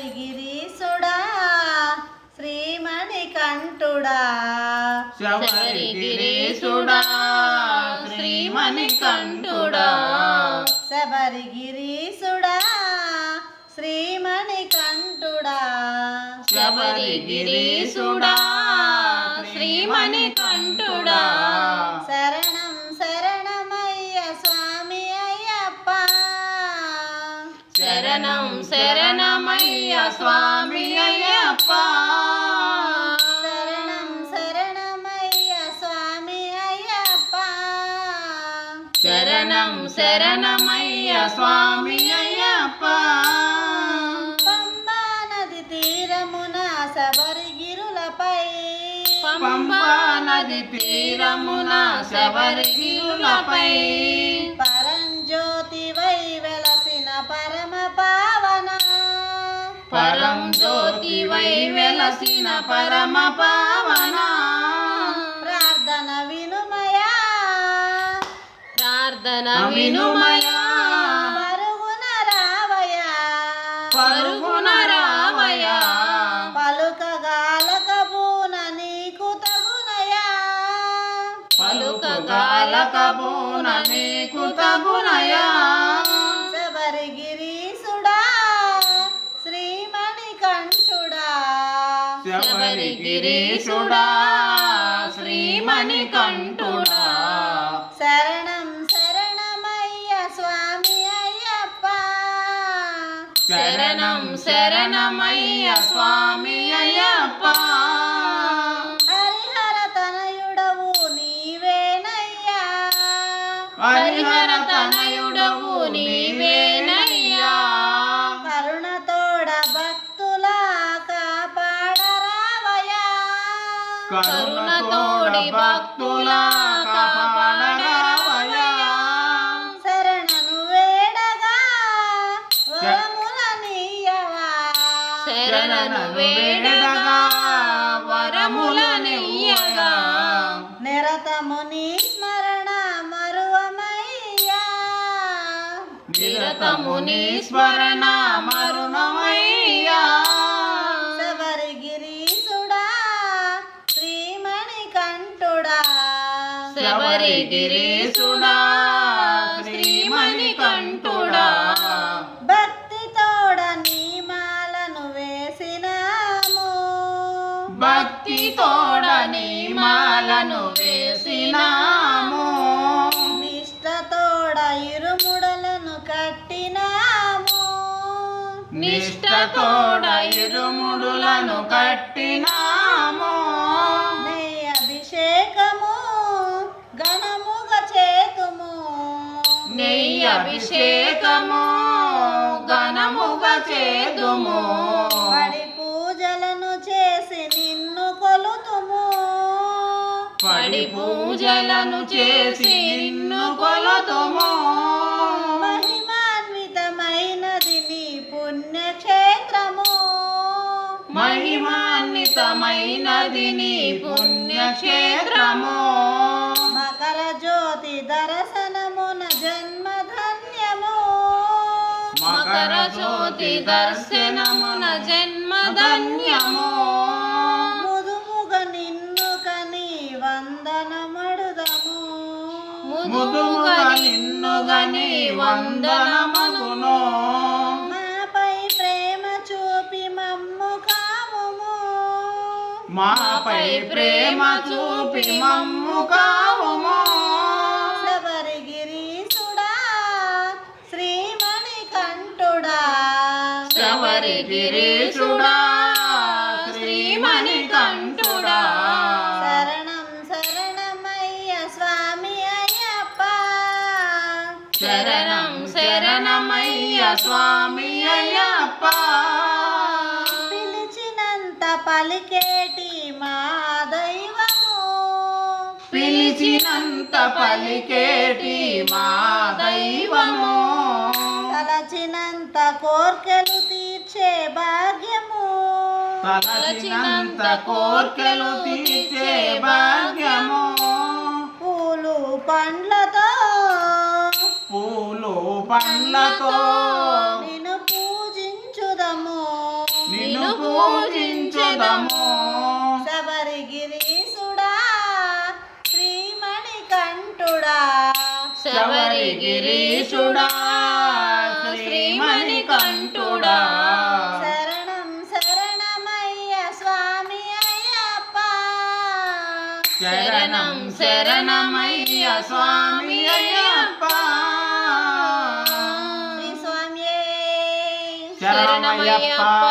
శబరిగిరీసుడా శ్రీమణికంఠుడా శబరిగిరీసుడా శ్రీమణికంఠుడా శబరిగిరీసుడా శ్రీమణికంఠుడా శబరిగిరీసుడా శ్రీమణికంఠుడా శరణం శరణమయ్య స్వామి అయ్యప్ప శరణం శరణమయ్య స్వామి అయ్యప్ప శరణం శరణమయ్య స్వామి అయ్యప్ప శరణం శరణమయ్య స్వామి అయ్యప్ప పంబా నది తీరమున శబరిగిరులపై పంబా నది తీరమున శబరిగిరులపై పరంజ్యోతి వై వెలసిన పరమ పావన పరం జ్యోతి వై వెలసిన పరమ పావన ప్రార్థన వినుమయా ప్రార్థన వినుమయా పరుగున రావయా పరుగున రావయా పలుకగాలకబూన నీకు తగునయా పలుకగాలకబూన నీకు తగునయా శబరిగిరీసుడా శ్రీమణికంఠుడా శబరిగిరీసుడా శ్రీమణికంఠుడా శరణం శరణమయ్య స్వామి అయ్యప్ప శరణం శరణమయ్య స్వామి అయ్యప్ప హరిహర తనయుడవు నీవేనయ్యా హరిహర తనయుడవు నీవేనయ్యా కరుణతోడ భక్తుల కాపాడరావయా కరుణతోడి భక్తుల కాపాడరావయ్యా శరణను వేడగా వరములనీయవా శరణను వేడగా వరములనియ్యగా నిరతము నీ స్మరణ మరువమయ్యా నిరతము నీ స్మరణ మరుణమయ్యా శబరిగిరీసుడా శ్రీమణికంఠుడా శబరిగిరీసుడా శ్రీమణికంఠుడా భక్తితోడ నీ మాలను వేసినాము భక్తితోడ నీ మాలను వేసినాము నిష్టతోడ ఇరుముడలను కట్టినాము నిష్టతోడ ఇరుముడులను కట్టినాము నెయ్యి అభిషేకము ఘనముగా చేతుము నెయ్యి అభిషేకము ఘనముగా చేదుము పడి పూజలను చేసి నిన్ను కొలుతుము పడి పూజలను చేసి నిన్ను కొలతుము మహిమాన్వితమైనది నీ పుణ్యక్షేత్రము మహిమాన్వితమైనది నీ పుణ్యక్షేత్రము మకర జ్యోతి దర్శనమున జన్మధన్యము మకర జ్యోతి దర్శనమున జన్మధన్యము ముదుముగ నిన్ను కని వందనమడుదము ముదుముగా నిన్నుగని వందనమగును మాపై ప్రేమ చూపి మమ్ము కావుము మాపై ప్రేమ చూపి మమ్ము కావుము శబరిగిరీసుడా శ్రీమణికంఠుడా శబరిగిరీసుడా శ్రీమణికంఠుడా శరణం శరణమయ్య స్వామి అయ్యప్ప శరణం శరణమయ్య స్వామి అయ్యప్ప పిలిచినంత పలికేటి మా దైవము పిలిచినంత పలికేటి మా దైవము తలచినంత కోర్కెలు తీర్చే భాగ్యము తలచినంత కోర్కెలు తీర్చే భాగ్యము పూలు పండ్లతో పూలు పండ్లతో నిన్ను పూజించుదము నిన్ను పూజించెదము శబరిగిరీసుడా శ్రీమణికంఠుడా శబరిగిరీశుడా శ్రీమణికంఠుడా శరణం శరణమయ్య స్వామి అయ్యప్ప శరణం శరణమయ్య స్వామి అయ్యప్ప శ్రీ స్వామియే శరణమయ్యప్ప